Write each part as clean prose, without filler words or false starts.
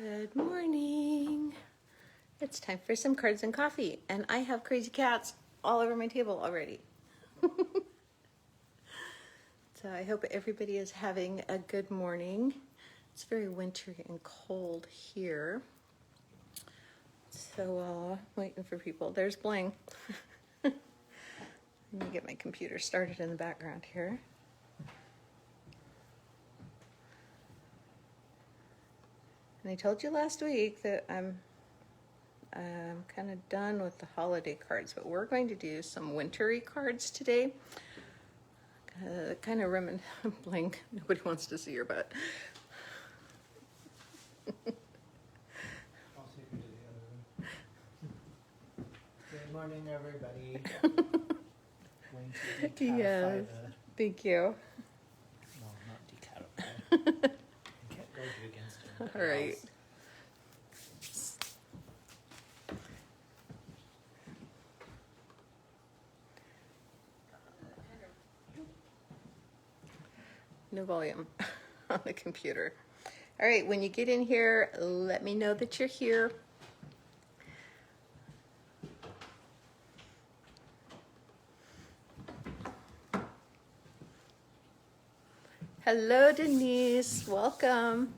Good morning. It's time for some cards and coffee, and I have crazy cats all over my table already. So I hope everybody is having a good morning. It's very wintry and cold here. So waiting for people. There's Bling. Let me get my computer started in the background here. And I told you last week that I'm kind of done with the holiday cards, but we're going to do some wintry cards today. Kind of Bling. Nobody wants to see your butt. I'll take you to the other room. Good morning, everybody. Going to decattify Yes, thank you. No, not decattify. You can't go against it. All right. No volume on the computer. All right, when you get in here, let me know that you're here. Hello, Denise. Welcome.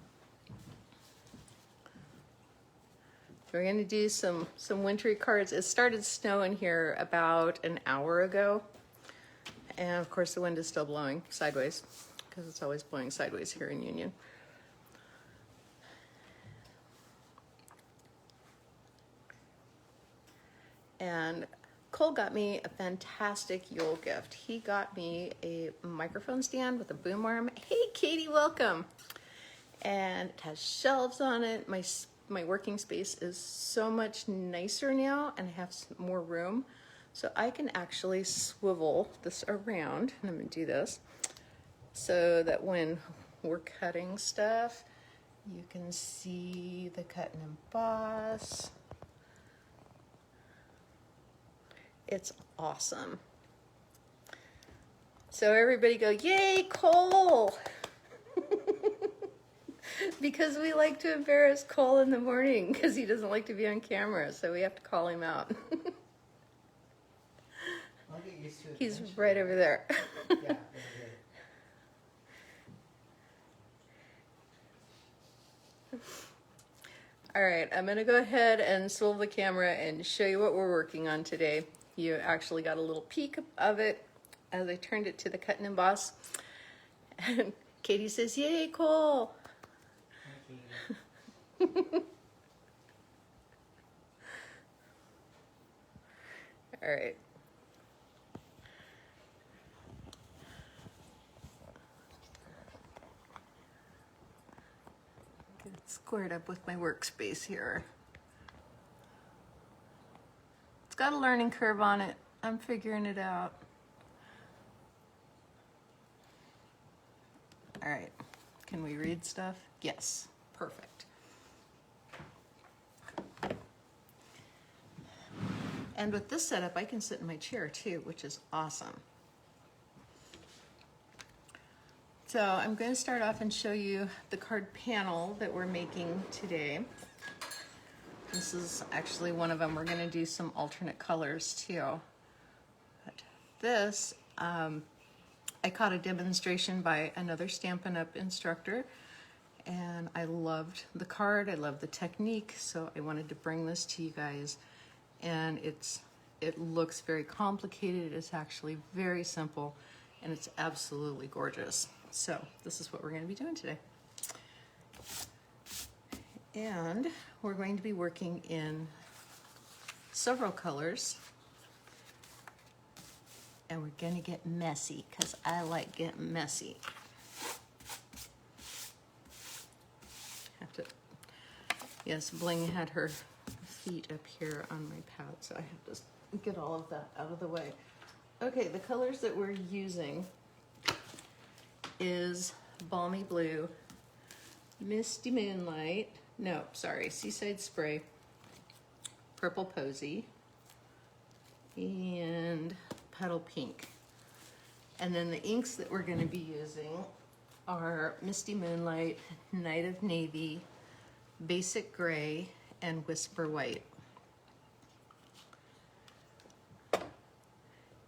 We're going to do some wintry cards. It started snowing here about an hour ago. And of course the wind is still blowing sideways because it's always blowing sideways here in Union. And Cole got me a fantastic Yule gift. He got me a microphone stand with a boom arm. Hey, Katie, welcome. And it has shelves on it. My working space is so much nicer now, and I have more room. So I can actually swivel this around, and I'm gonna do this, so that when we're cutting stuff, you can see the cut and emboss. It's awesome. So everybody go, yay, Cole! Because we like to embarrass Cole in the morning because he doesn't like to be on camera, so we have to call him out. I'll get used to it. He's right over there. Yeah, over here. All right, I'm gonna go ahead and swivel the camera and show you what we're working on today. You actually got a little peek of it as I turned it to the cut and emboss. And Katie says, yay, Cole! All right. Get it squared up with my workspace here. It's got a learning curve on it. I'm figuring it out. All right. Can we read stuff? Yes. Perfect. And with this setup, I can sit in my chair too, which is awesome. So I'm going to start off and show you the card panel that we're making today. This is actually one of them. We're going to do some alternate colors too. But this, I caught a demonstration by another Stampin' Up! Instructor, and I loved the card. I loved the technique, so I wanted to bring this to you guys. And it looks very complicated. It's actually very simple, and it's absolutely gorgeous. So this is what we're going to be doing today. And we're going to be working in several colors. And we're going to get messy because I like getting messy. Yes, Bling had her feet up here on my pad, so I have to get all of that out of the way. Okay, the colors that we're using is Balmy Blue, Misty Moonlight, no, sorry, Seaside Spray, Purple Posy, and Petal Pink. And then the inks that we're going to be using are Misty Moonlight, Night of Navy, Basic Gray, and Whisper White.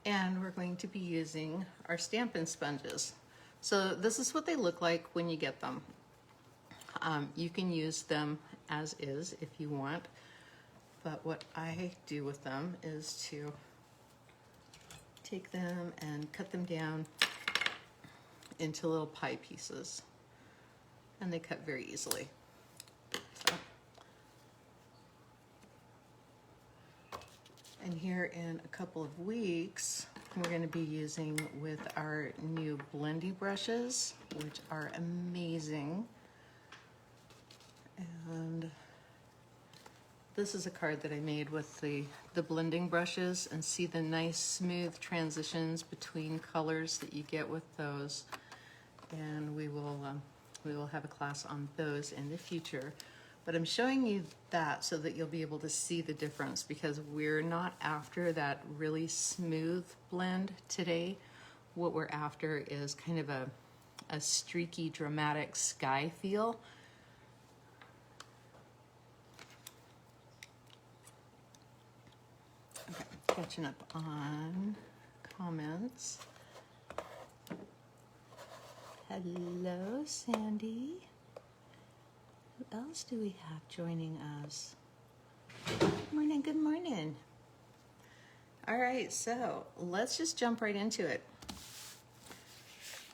And we're going to be using our Stampin' sponges. So this is what they look like when you get them. You can use them as is if you want, but what I do with them is to take them and cut them down into little pie pieces, and they cut very easily. So. And here in a couple of weeks, we're going to be using with our new blendy brushes, which are amazing. And this is a card that I made with the blending brushes, and see the nice smooth transitions between colors that you get with those. And we will have a class on those in the future. But I'm showing you that so that you'll be able to see the difference, because we're not after that really smooth blend today. What we're after is kind of a streaky, dramatic sky feel. Okay, catching up on comments. Hello, Sandy. Who else do we have joining us? Good morning, good morning. All right, so let's just jump right into it.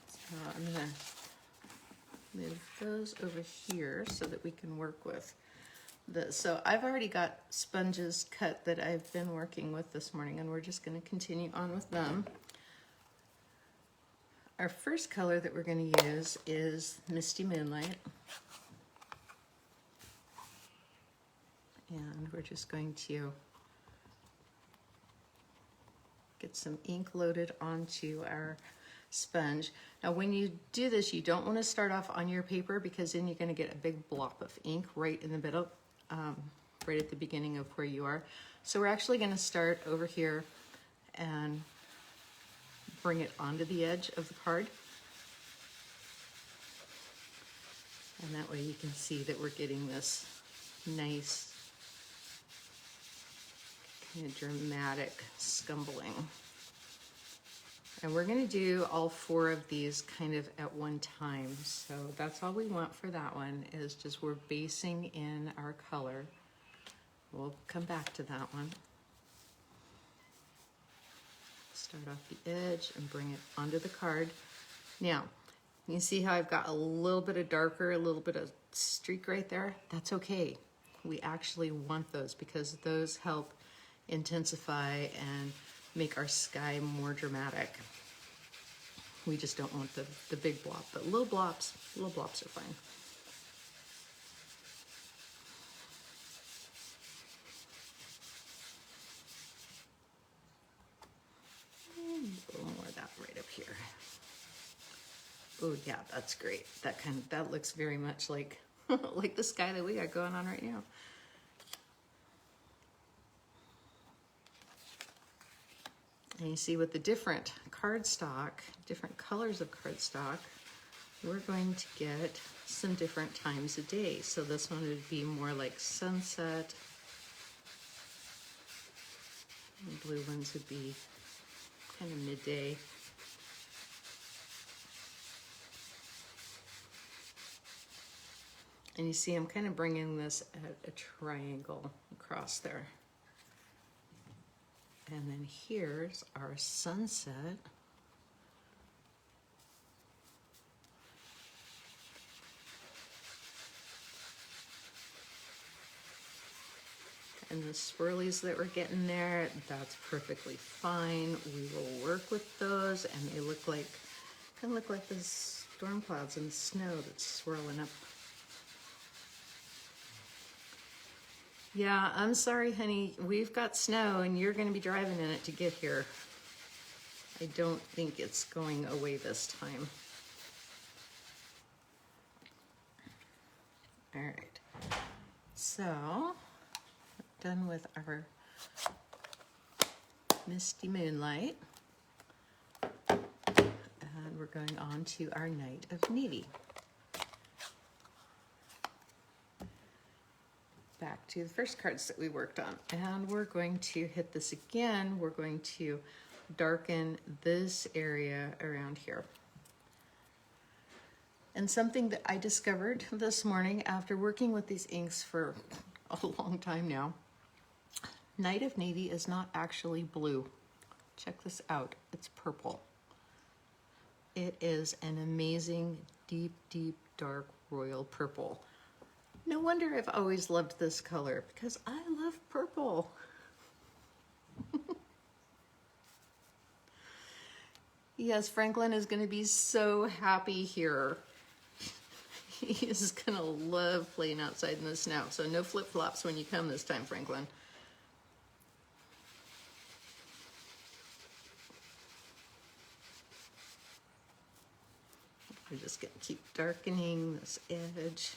So I'm gonna move those over here so that we can work with this. So I've already got sponges cut that I've been working with this morning, and we're just gonna continue on with them. Our first color that we're gonna use is Misty Moonlight. And we're just going to get some ink loaded onto our sponge. Now when you do this, you don't want to start off on your paper, because then you're going to get a big blob of ink right in the middle, right at the beginning of where you are. So we're actually going to start over here and bring it onto the edge of the card. And that way you can see that we're getting this nice kind of dramatic scumbling. And we're going to do all 4 of these kind of at one time. So that's all we want for that one, is just we're basing in our color. We'll come back to that one. Start off the edge and bring it onto the card. Now, you can see how I've got a little bit of darker, a little bit of streak right there. That's okay. We actually want those, because those help intensify and make our sky more dramatic. We just don't want the big blob, but little blobs are fine. And a little more of that right up here. Oh yeah, that's great. That looks very much like like the sky that we got going on right now. And you see with the different cardstock, different colors of cardstock, we're going to get some different times of day. So this one would be more like sunset. And blue ones would be kind of midday. And you see I'm kind of bringing this at a triangle across there. And then here's our sunset. And the swirlies that we're getting there, that's perfectly fine. We will work with those, and they look like, kind of look like the storm clouds and the snow that's swirling up. Yeah, I'm sorry, honey. We've got snow, and you're going to be driving in it to get here. I don't think it's going away this time. All right. So, done with our Misty Moonlight. And we're going on to our Night of Navy. back to the first cards that we worked on. And we're going to hit this again. We're going to darken this area around here. And something that I discovered this morning after working with these inks for a long time now, Night of Navy is not actually blue. Check this out, it's purple. It is an amazing, deep, deep, dark royal purple. No wonder I've always loved this color, because I love purple. Yes, Franklin is going to be so happy here. He is going to love playing outside in the snow. So no flip-flops when you come this time, Franklin. We're just going to keep darkening this edge.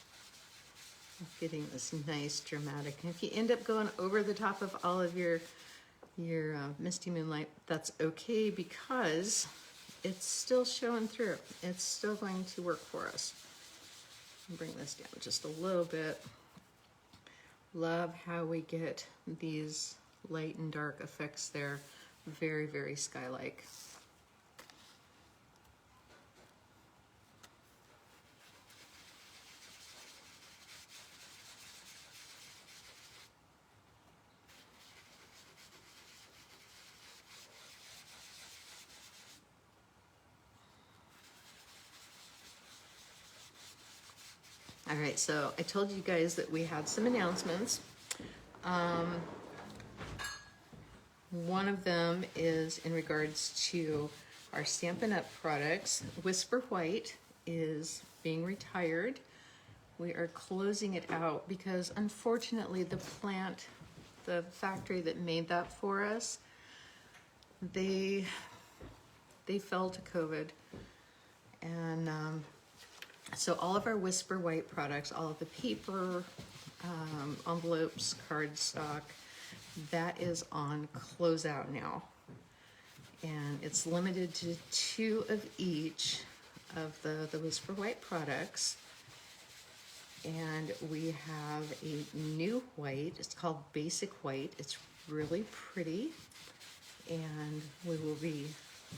Getting this nice dramatic. And if you end up going over the top of all of your Misty Moonlight, that's okay, because it's still showing through. It's still going to work for us. Bring this down just a little bit. Love how we get these light and dark effects there. Very, very sky-like. All right, so I told you guys that we had some announcements. One of them is in regards to our Stampin' Up! Products. Whisper White is being retired. We are closing it out because unfortunately the plant, the factory that made that for us, they fell to COVID. And so all of our Whisper White products, all of the paper, envelopes, cardstock, that is on closeout now. And it's limited to 2 of each of the Whisper White products. And we have a new white. It's called Basic White. It's really pretty. And we will be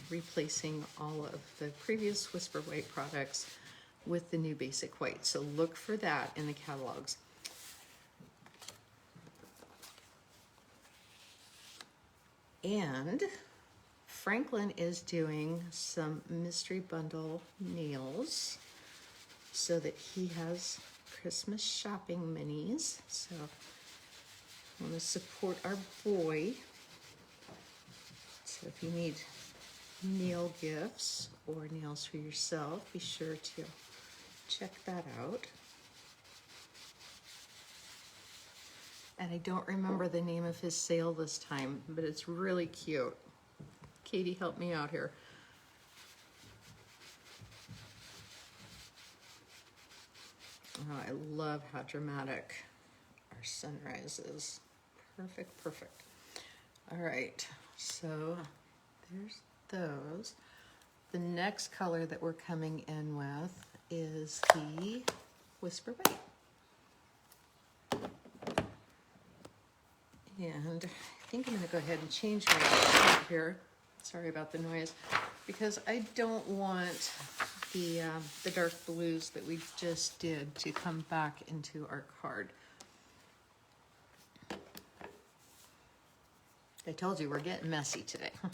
replacing all of the previous Whisper White products with the new Basic White. So look for that in the catalogs. And Franklin is doing some mystery bundle nails so that he has Christmas shopping minis. So I want to support our boy. So if you need nail gifts or nails for yourself, be sure to check that out. And I don't remember the name of his sale this time, but it's really cute. Katie, help me out here. Oh, I love how dramatic our sunrise is. Perfect, perfect. All right, so there's those. The next color that we're coming in with is the Whisper White. And I think I'm going to go ahead and change my shape here. Sorry about the noise, because I don't want the dark blues that we just did to come back into our card. I told you we're getting messy today. And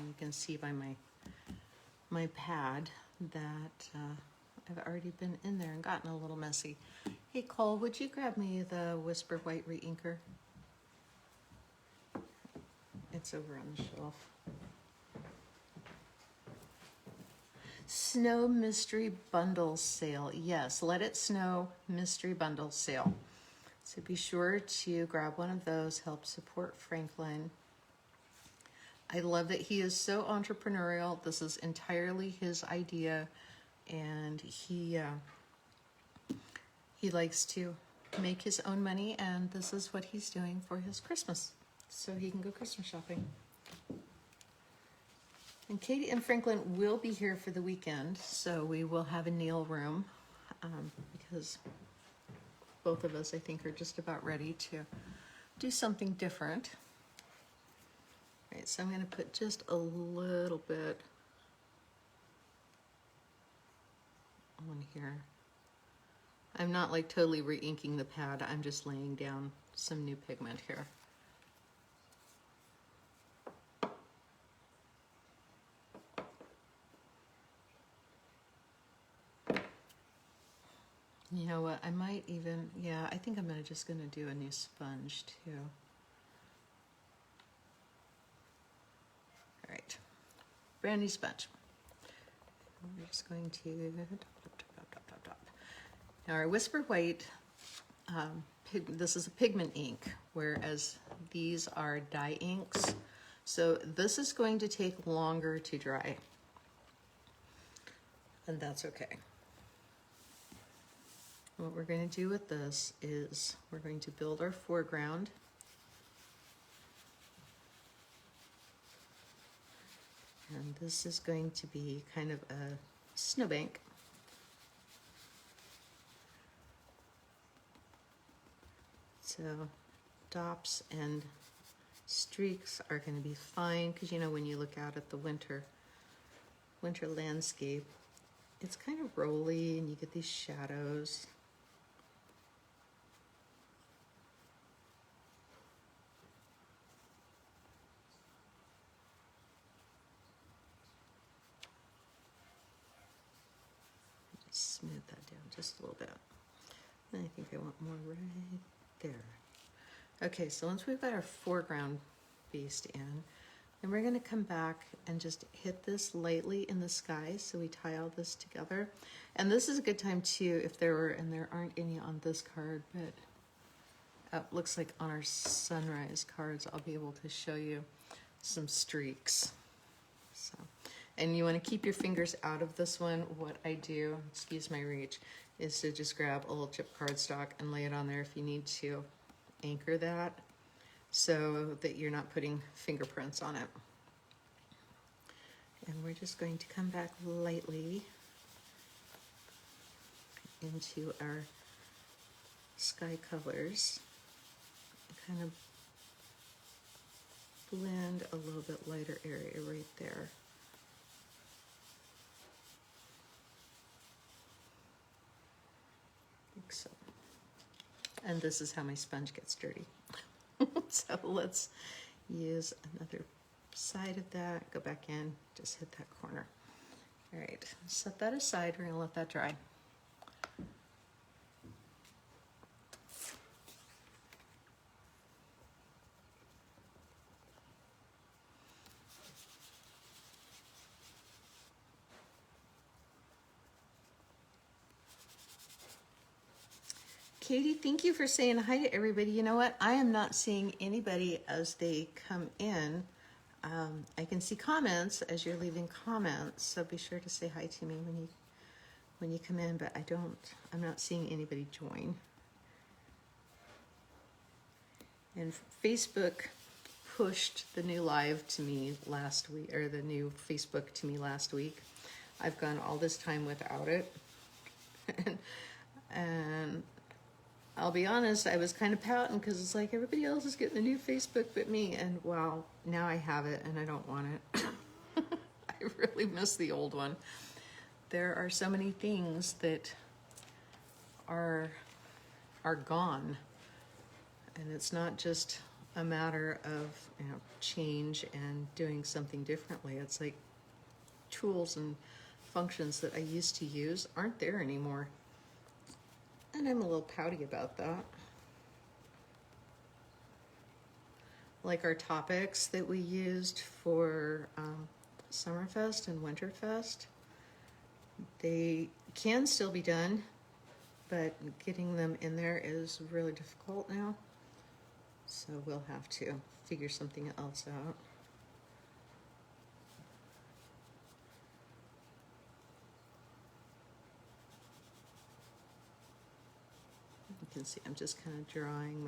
you can see by my pad that I've already been in there and gotten a little messy. Hey Cole, would you grab me the Whisper White re-inker? It's over on the shelf. Snow Mystery Bundle Sale. Yes, Let It Snow Mystery Bundle Sale. So be sure to grab one of those, help support Franklin. I love that he is so entrepreneurial. This is entirely his idea, and he likes to make his own money, and this is what he's doing for his Christmas, so he can go Christmas shopping. And Katie and Franklin will be here for the weekend, so we will have a nail room because both of us, I think, are just about ready to do something different. All right, so I'm going to put just a little bit on here. I'm not like totally re-inking the pad, I'm just laying down some new pigment here. You know what, I might even, yeah, I think I'm just gonna do a new sponge too. All right, brand new sponge. We're just going to top. Now our Whisper White, this is a pigment ink, whereas these are dye inks. So this is going to take longer to dry, and that's okay. What we're going to do with this is we're going to build our foreground. And this is going to be kind of a snowbank. So dots and streaks are going to be fine, because you know when you look out at the winter landscape, it's kind of rolly and you get these shadows. Smooth that down just a little bit. And I think I want more right there. Okay, so once we've got our foreground based in, then we're going to come back and just hit this lightly in the sky, so we tie all this together. And this is a good time too, if there were, and there aren't any on this card, but looks like on our sunrise cards I'll be able to show you some streaks. So, and you want to keep your fingers out of this one. What I do, excuse my reach, is to just grab a little chip cardstock and lay it on there if you need to anchor that, so that you're not putting fingerprints on it. And we're just going to come back lightly into our sky colors, kind of blend a little bit lighter area right there. Like so. And this is how my sponge gets dirty. So let's use another side of that, go back in, just hit that corner. All right, set that aside, we're gonna let that dry. Katie, thank you for saying hi to everybody. You know what? I am not seeing anybody as they come in. I can see comments as you're leaving comments, so be sure to say hi to me when you come in, but I'm not seeing anybody join. And Facebook pushed the new live to me last week, or the new Facebook to me last week. I've gone all this time without it. and I'll be honest, I was kind of pouting because it's like everybody else is getting the new Facebook but me, and well, now I have it and I don't want it. I really miss the old one. There are so many things that are gone, and it's not just a matter of, you know, change and doing something differently. It's like tools and functions that I used to use aren't there anymore. And I'm a little pouty about that. Like our topics that we used for Summerfest and Winterfest, they can still be done, but getting them in there is really difficult now. So we'll have to figure something else out. You can see I'm just kind of drawing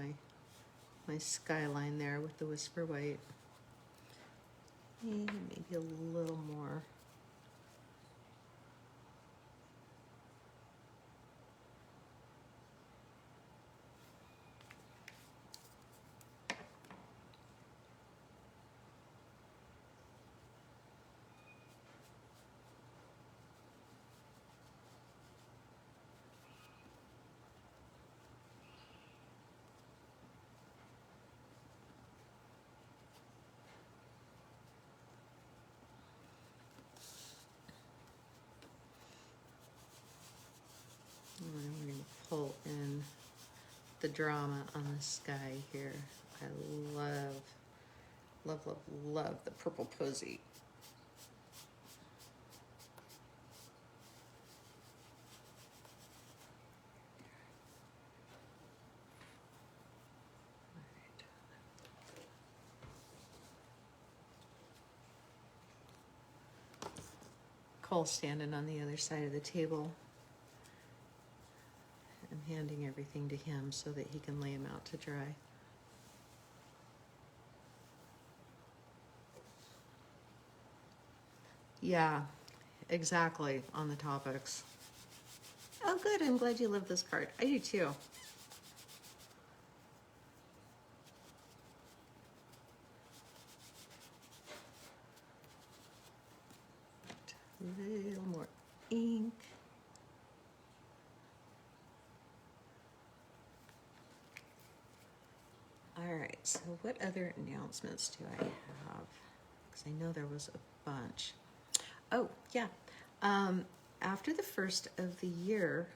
my skyline there with the Whisper White. And maybe a little more. the drama on the sky here. I love, love, love, love the purple posy. Cole's standing on the other side of the table. I'm handing everything to him so that he can lay them out to dry. Yeah, exactly, on the topics. Oh good, I'm glad you love this card. I do too. A little more ink. All right, so what other announcements do I have? Because I know there was a bunch. Oh, yeah. After the first of the year,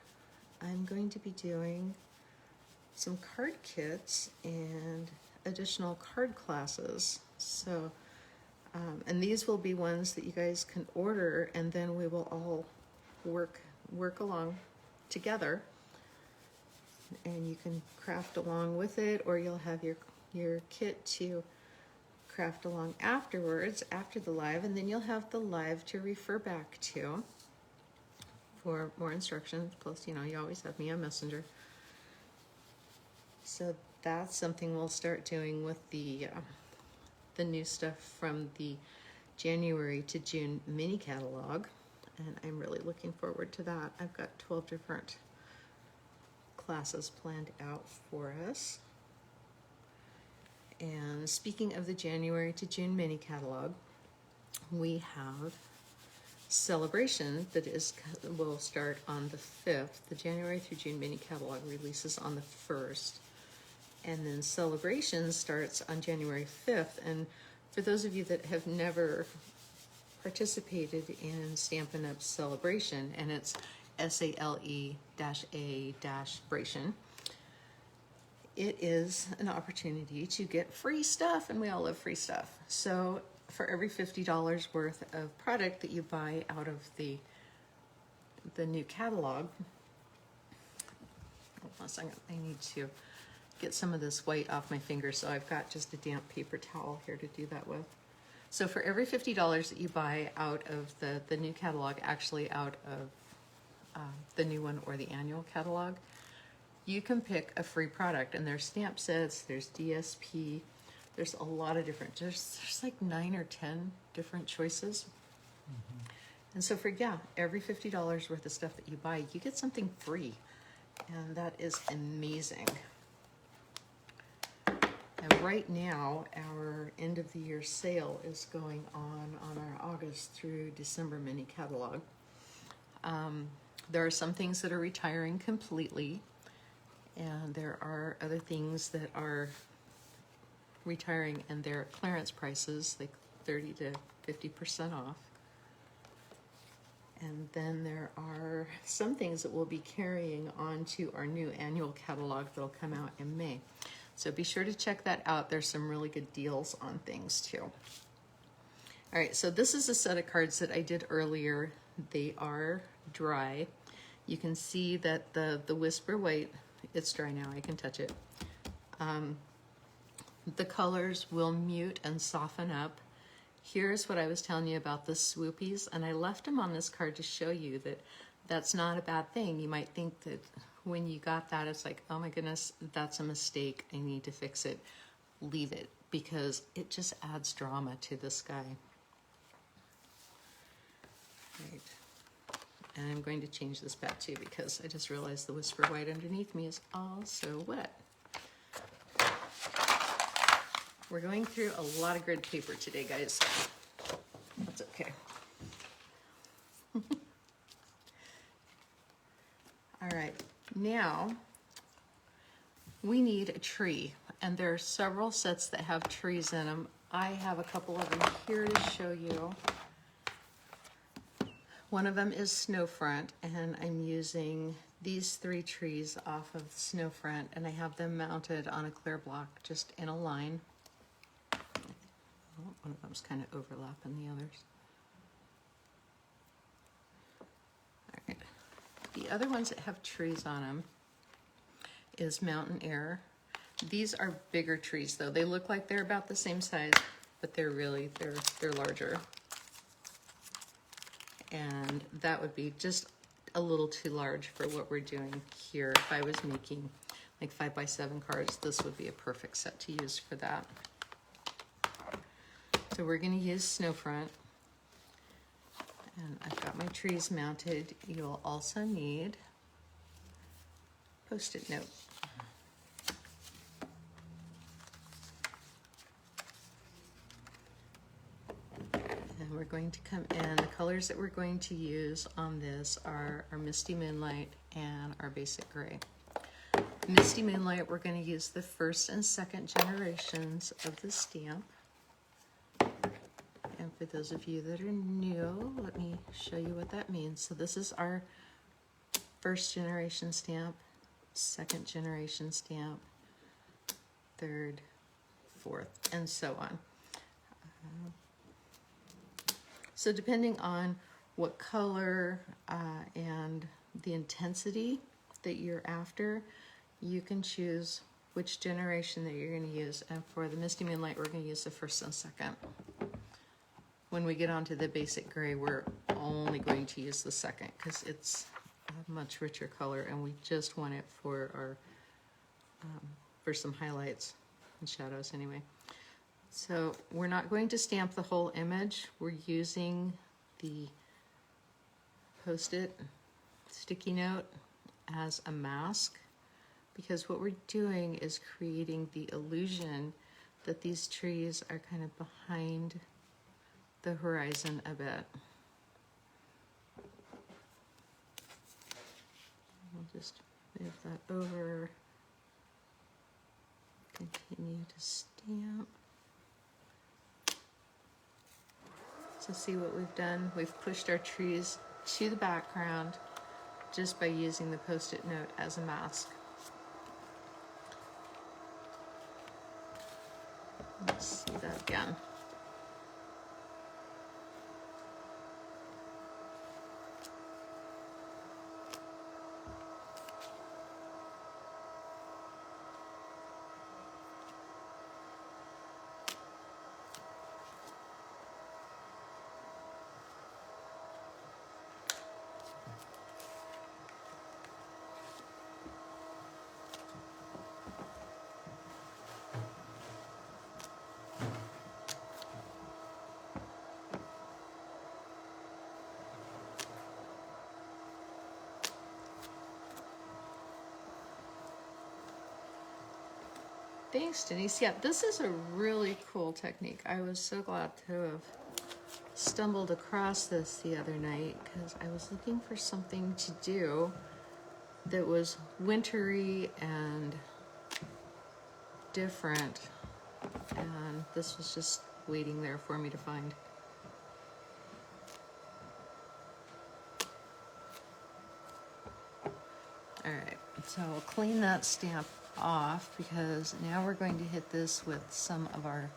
I'm going to be doing some card kits and additional card classes. So, and these will be ones that you guys can order, and then we will all work along together. And you can craft along with it, or you'll have your kit to craft along afterwards, after the live, and then you'll have the live to refer back to for more instructions. Plus, you know, you always have me on Messenger. So that's something we'll start doing with the new stuff from the January to June mini catalog, and I'm really looking forward to that. I've got 12 different classes planned out for us. And speaking of the January to June mini catalog, we have Celebration that will start on the 5th. The January through June mini catalog releases on the 1st. And then Celebration starts on January 5th. And for those of you that have never participated in Stampin' Up's Celebration, and it's SALE-A-Bration, it is an opportunity to get free stuff, and we all love free stuff. So for every $50 worth of product that you buy out of the new catalog, hold on a second, I need to get some of this white off my fingers, so I've got just a damp paper towel here to do that with. So for every $50 that you buy out of the new catalog, actually out of the new one or the annual catalog, you can pick a free product, and there's stamp sets, there's DSP, there's a lot of different, there's like 9 or 10 different choices. Mm-hmm. And so for, every $50 worth of stuff that you buy, you get something free, and that is amazing. And right now, our end of the year sale is going on our August through December mini catalog. There are some things that are retiring completely, and there are other things that are retiring, and they're at clearance prices, like 30 to 50% off. And then there are some things that we'll be carrying on to our new annual catalog that'll come out in May. So be sure to check that out. There's some really good deals on things too. All right, so this is a set of cards that I did earlier. They are dry. You can see that the Whisper White, it's dry now, I can touch it. The colors will mute and soften up. Here's what I was telling you about the swoopies, and I left them on this card to show you that that's not a bad thing. You might think that when you got that, it's like, oh my goodness, that's a mistake, I need to fix it. Leave it, because it just adds drama to the sky. Right. And I'm going to change this back too, because I just realized the Whisper White underneath me is also wet. We're going through a lot of grid paper today, guys. That's okay. All right, now we need a tree, and there are several sets that have trees in them. I have a couple of them here to show you. One of them is Snowfront, and I'm using these 3 trees off of the snow front, and I have them mounted on a clear block just in a line. Oh, one of them's kind of overlapping the others. All right. The other ones that have trees on them is Mountain Air. These are bigger trees though. They look like they're about the same size, but they're larger. And that would be just a little too large for what we're doing here. If I was making like 5x7 cards, this would be a perfect set to use for that. So we're going to use snow front. And I've got my trees mounted. You'll also need Post-it note. And we're going to come in. The colors that we're going to use on this are our Misty Moonlight and our Basic Gray. Misty Moonlight, we're going to use the 1st and 2nd generations of the stamp. And for those of you that are new, let me show you what that means. So this is our 1st generation stamp, 2nd generation stamp, 3rd, 4th, and so on. So depending on what color and the intensity that you're after, you can choose which generation that you're going to use. And for the Misty Moonlight, we're going to use the 1st and 2nd. When we get onto the Basic Gray, we're only going to use the 2nd because it's a much richer color, and we just want it for our for some highlights and shadows anyway. So we're not going to stamp the whole image. We're using the Post-it sticky note as a mask, because what we're doing is creating the illusion that these trees are kind of behind the horizon a bit. We'll just move that over, continue to stamp. So see what we've done? We've pushed our trees to the background just by using the Post-it note as a mask. Let's see that again. Thanks, Denise. Yeah, this is a really cool technique. I was so glad to have stumbled across this the other night because I was looking for something to do that was wintry and different, and this was just waiting there for me to find. All right, so I'll clean that stamp off because now we're going to hit this with some of our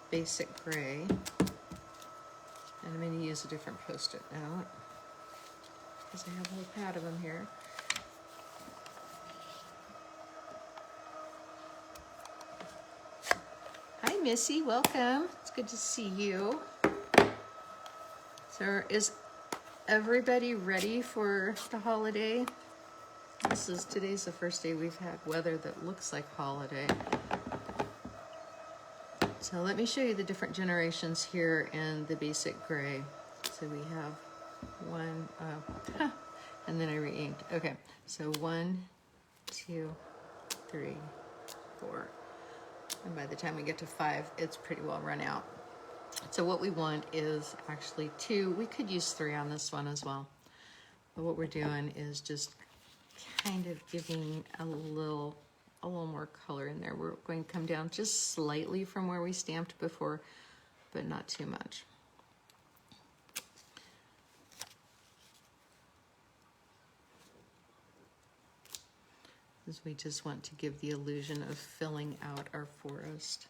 Basic Gray, and I'm going to use a different Post-it note because I have a whole pad of them here. Hi Missy, welcome. It's good to see you. So is everybody ready for the holiday? Today's the first day we've had weather that looks like holiday. So let me show you the different generations here in the Basic Gray. So we have one, and then I re-inked. Okay, so 1, 2, 3, 4. And by the time we get to 5, it's pretty well run out. So what we want is actually 2. We could use 3 on this one as well. But what we're doing is just kind of giving a little more color in there. We're going to come down just slightly from where we stamped before, but not too much. because we just want to give the illusion of filling out our forest.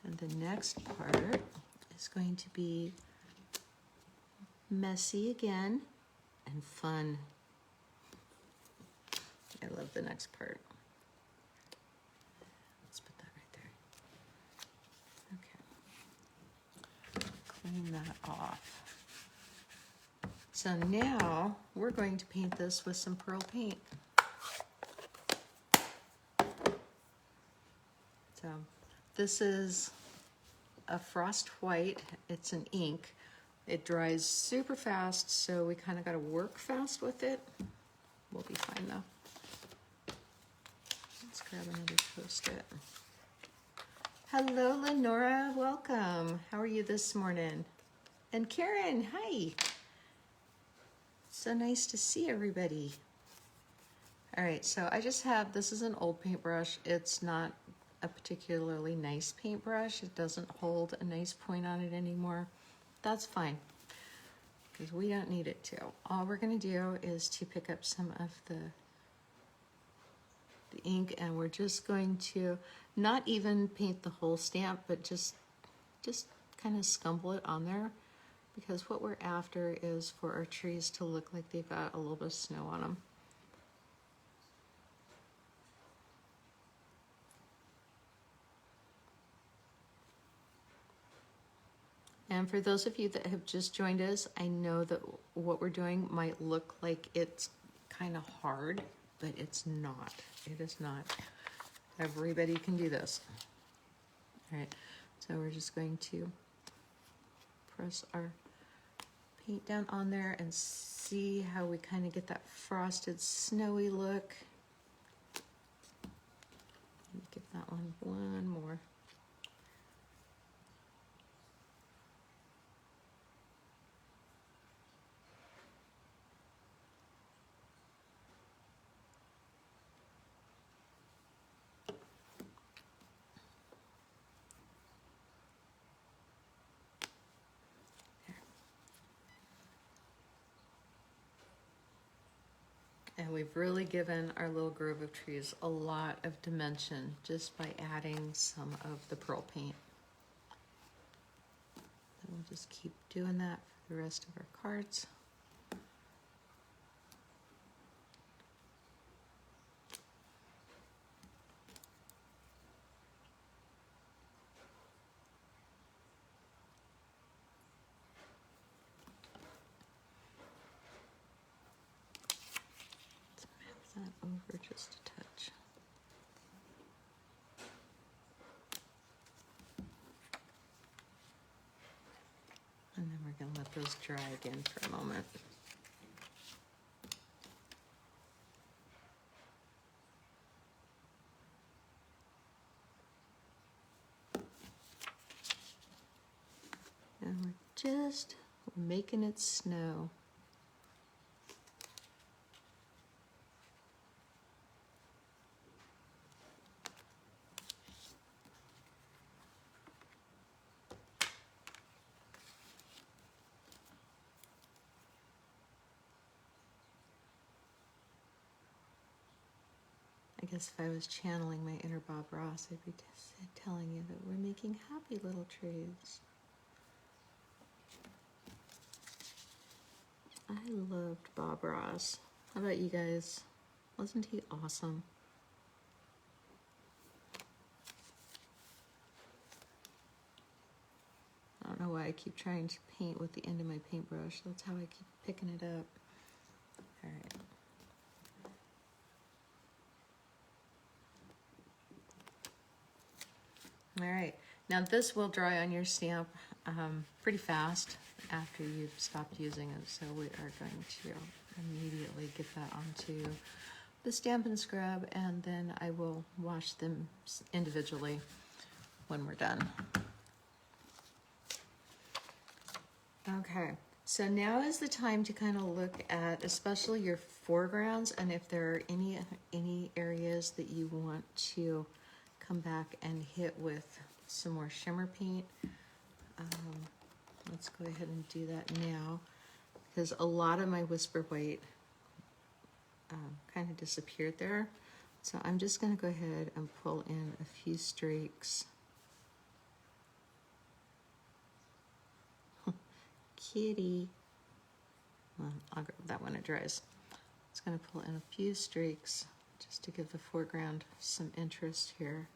And the next part is going to be messy again and fun. I love the next part. Let's put that right there. Okay. Clean that off. So now we're going to paint this with some pearl paint. So this is a frost white. It's an ink. It dries super fast, so we kind of got to work fast with it. We'll be fine though. Let's grab another Post-it. Hello, Lenora. Welcome. How are you this morning? And Karen, hi. So nice to see everybody. All right, so I just have, this is an old paintbrush. It's not a particularly nice paintbrush. It doesn't hold a nice point on it anymore. That's fine, because we don't need it to. All we're gonna do is to pick up some of the ink, and we're just going to not even paint the whole stamp, but just kind of scumble it on there, because what we're after is for our trees to look like they've got a little bit of snow on them. And for those of you that have just joined us, I know that what we're doing might look like it's kind of hard, but it's not. It is not. Everybody can do this. All right, so we're just going to press our paint down on there and see how we kind of get that frosted, snowy look. Give that one more. And we've really given our little grove of trees a lot of dimension just by adding some of the pearl paint. And we'll just keep doing that for the rest of our cards. That over just a touch. And then we're going to let those dry again for a moment. And we're just making it snow. I guess if I was channeling my inner Bob Ross, I'd be just telling you that we're making happy little trees. I loved Bob Ross. How about you guys? Wasn't he awesome? I don't know why I keep trying to paint with the end of my paintbrush. That's how I keep picking it up. All right. All right, now this will dry on your stamp pretty fast after you've stopped using it, so we are going to immediately get that onto the Stampin' Scrub, and then I will wash them individually when we're done. Okay, so now is the time to kind of look at especially your foregrounds, and if there are any areas that you want to come back and hit with some more shimmer paint. Let's go ahead and do that now, because a lot of my Whisper White kind of disappeared there. So I'm just going to go ahead and pull in a few streaks. Kitty. Well, I'll grab that when it dries. Just going to pull in a few streaks just to give the foreground some interest here.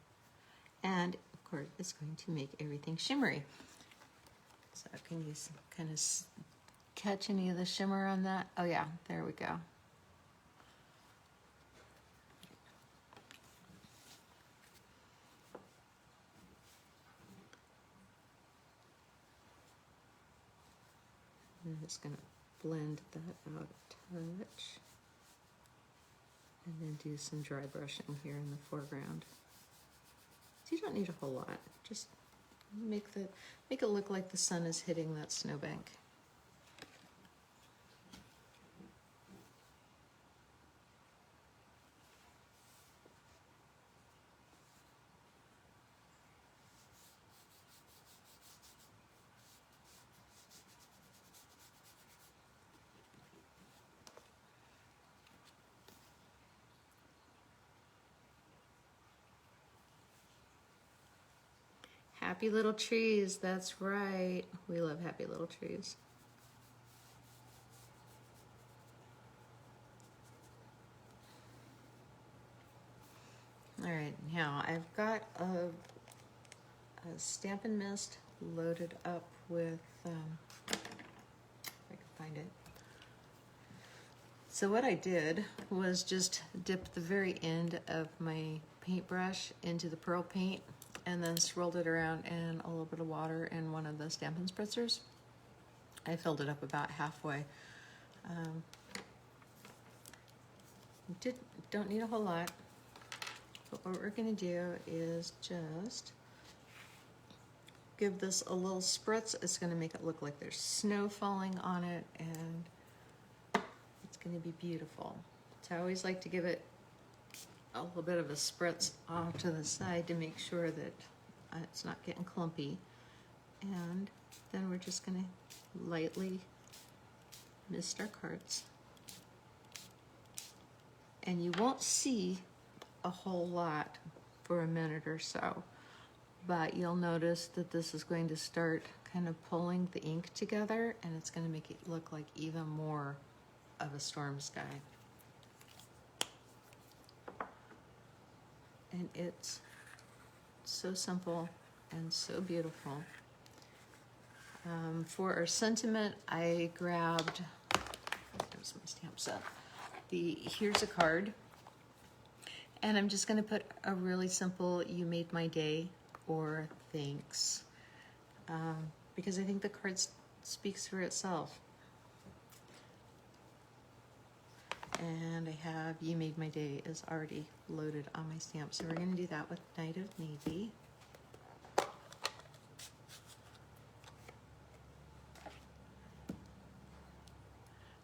And of course, it's going to make everything shimmery. So can you kind of catch any of the shimmer on that? Oh yeah, there we go. I'm just going to blend that out a touch. And then do some dry brushing here in the foreground. So you don't need a whole lot. Just make it look like the sun is hitting that snowbank. Happy little trees, that's right. We love happy little trees. All right, now I've got a Stampin' Mist loaded up with, if I can find it. So what I did was just dip the very end of my paintbrush into the pearl paint and then swirled it around in a little bit of water in one of the Stampin' Spritzers. I filled it up about halfway. Don't need a whole lot, but what we're gonna do is just give this a little spritz. It's gonna make it look like there's snow falling on it, and it's gonna be beautiful. So I always like to give it a little bit of a spritz off to the side to make sure that it's not getting clumpy. And then we're just going to lightly mist our cards. And you won't see a whole lot for a minute or so, but you'll notice that this is going to start kind of pulling the ink together, and it's going to make it look like even more of a storm sky. And it's so simple and so beautiful. For our sentiment, I grabbed, there's my stamp set. Here's a card. And I'm just gonna put a really simple, "You made my day," or "thanks." Because I think the card speaks for itself. And I have "You Made My Day" is already loaded on my stamp. So we're going to do that with Night of Navy.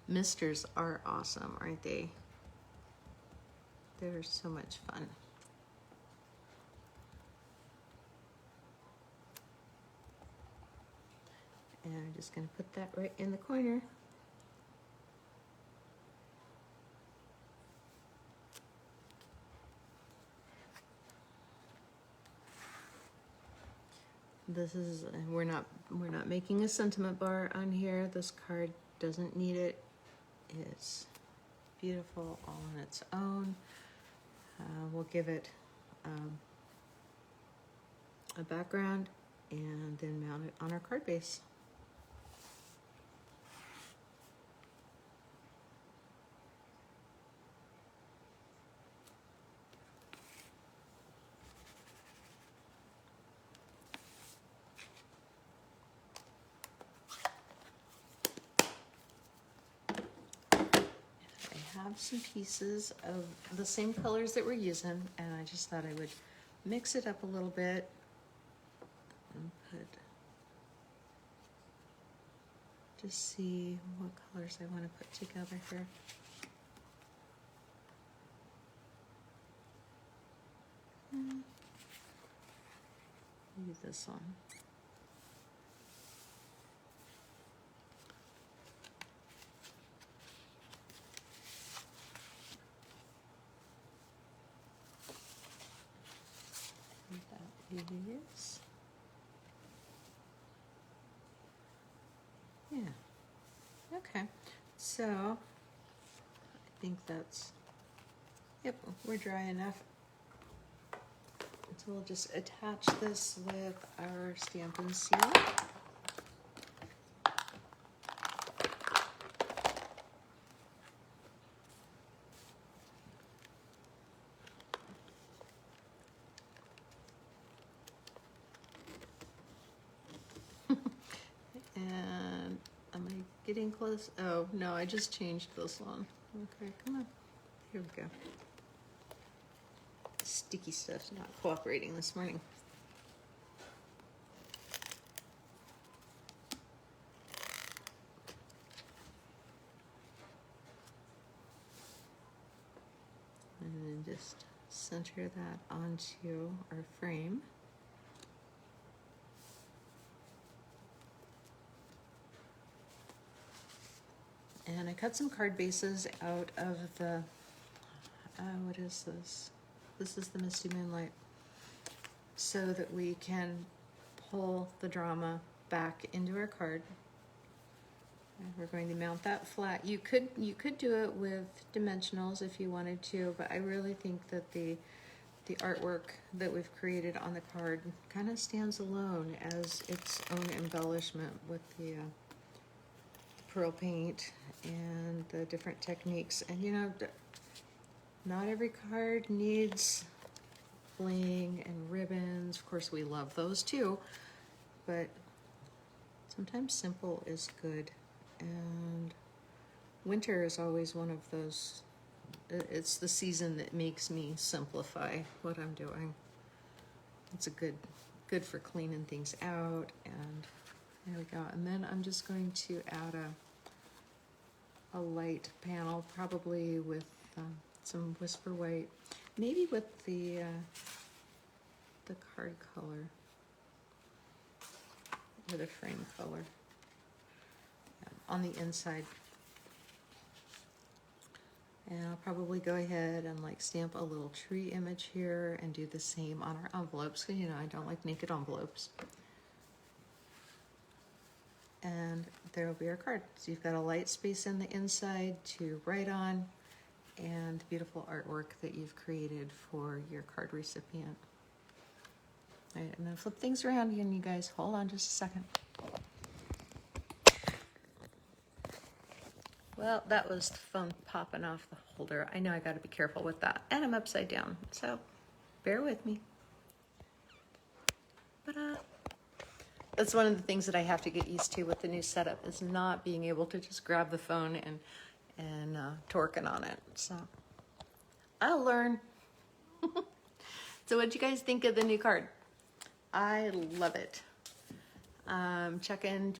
Misters are awesome, aren't they? They're so much fun. And I'm just going to put that right in the corner. This is, we're not making a sentiment bar on here. This card doesn't need it. It's beautiful all on its own. We'll give it a background and then mount it on our card base. have some pieces of the same colors that we're using, and I just thought I would mix it up a little bit and just see what colors I want to put together here. Maybe this one. That is. Yeah. Okay. So I think that's, yep, we're dry enough. So we'll just attach this with our Stampin' Seal. And am I getting close? Oh, no, I just changed this one. Okay, come on. Here we go. Sticky stuff's not cooperating this morning. And then just center that onto our frame. And I cut some card bases out of the, what is this? This is the Misty Moonlight, so that we can pull the drama back into our card. And we're going to mount that flat. You could do it with dimensionals if you wanted to, but I really think that the artwork that we've created on the card kind of stands alone as its own embellishment with the pearl paint and the different techniques. And you know, not every card needs bling and ribbons. Of course, we love those too, but sometimes simple is good. And winter is always one of those, it's the season that makes me simplify what I'm doing. It's good for cleaning things out. And there we go. And then I'm just going to add a light panel, probably with some Whisper White, maybe with the card color or the frame color on the inside. And I'll probably go ahead and like stamp a little tree image here and do the same on our envelopes, because you know I don't like naked envelopes. And there will be our card. So you've got a light space in the inside to write on, and beautiful artwork that you've created for your card recipient. All right, I'm gonna flip things around again, you guys. Hold on just a second. Well, that was the phone popping off the holder. I know I gotta be careful with that. And I'm upside down, so bear with me. Ta-da! That's one of the things that I have to get used to with the new setup, is not being able to just grab the phone and torquing on it. So I'll learn. So what'd you guys think of the new card? I love it. Check in